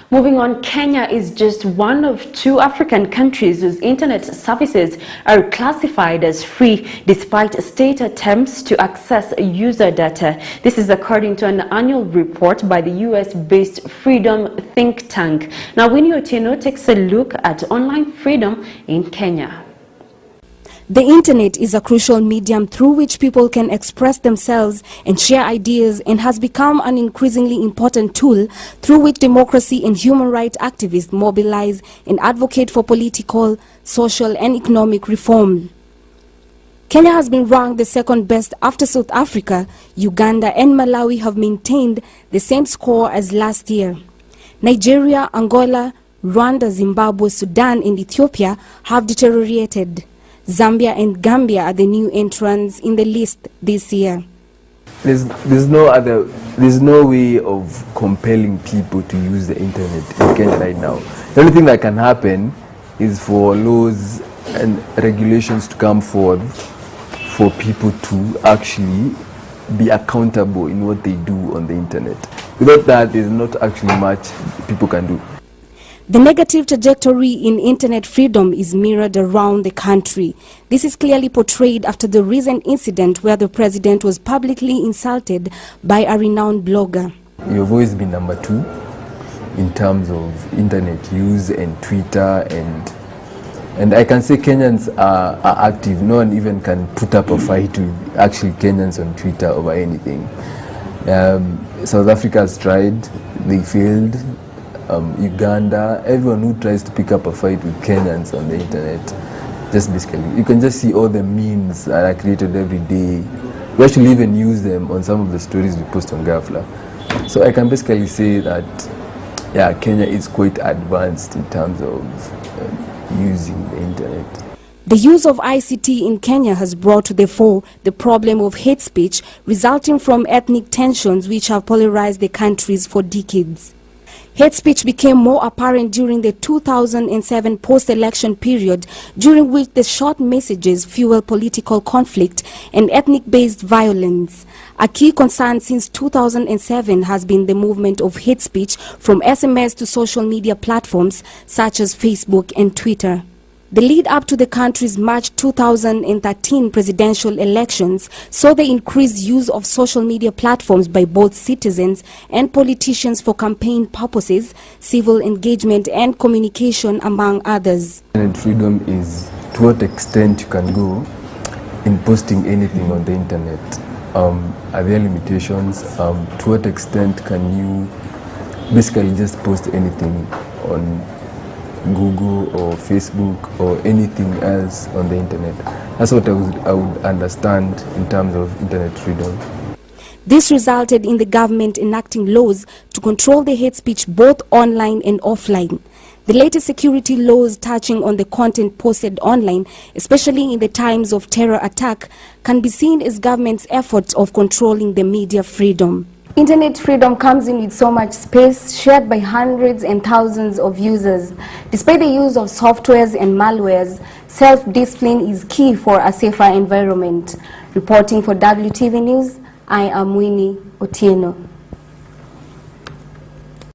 Moving on, Kenya is just one of 2 African countries whose internet services are classified as free despite state attempts to access user data. This is according to an annual report by the US-based Freedom think tank. Now, Winnie Otieno takes a look at online freedom in Kenya. The internet is a crucial medium through which people can express themselves and share ideas, and has become an increasingly important tool through which democracy and human rights activists mobilize and advocate for political, social and economic reform. Kenya has been ranked the second best after South Africa. Uganda and Malawi have maintained the same score as last year. Nigeria, Angola, Rwanda, Zimbabwe, Sudan and Ethiopia have deteriorated. Zambia and Gambia are the new entrants in the list this year. There's no way of compelling people to use the internet in Kenya right now. The only thing that can happen is for laws and regulations to come forth for people to actually be accountable in what they do on the internet. Without that, there's not actually much people can do. The negative trajectory in internet freedom is mirrored around the country. This is clearly portrayed after the recent incident where the president was publicly insulted by a renowned blogger. You've always been number 2 in terms of internet use and Twitter, and I can say Kenyans are active. No one even can put up a fight with actually Kenyans on Twitter over anything. South Africa has tried, they failed. Uganda, everyone who tries to pick up a fight with Kenyans on the internet, just basically, you can just see all the memes that are created every day. We actually even use them on some of the stories we post on Gafla. So I can basically say that, yeah, Kenya is quite advanced in terms of using the internet. The use of ICT in Kenya has brought to the fore the problem of hate speech resulting from ethnic tensions which have polarized the countries for decades. Hate speech became more apparent during the 2007 post-election period, during which the short messages fueled political conflict and ethnic-based violence. A key concern since 2007 has been the movement of hate speech from SMS to social media platforms such as Facebook and Twitter. The lead up to the country's March 2013 presidential elections saw the increased use of social media platforms by both citizens and politicians for campaign purposes, civil engagement and communication, among others. Internet freedom is to what extent you can go in posting anything on the internet. Are there limitations? To what extent can you basically just post anything on Google or Facebook or anything else on the internet? That's what I would understand in terms of internet freedom. This resulted in the government enacting laws to control the hate speech both online and offline. The latest security laws touching on the content posted online, especially in the times of terror attack, can be seen as government's efforts of controlling the media freedom. Internet freedom comes in with so much space shared by hundreds and thousands of users. Despite the use of softwares and malwares, self-discipline is key for a safer environment. Reporting for WTV News, I am Winnie Otieno.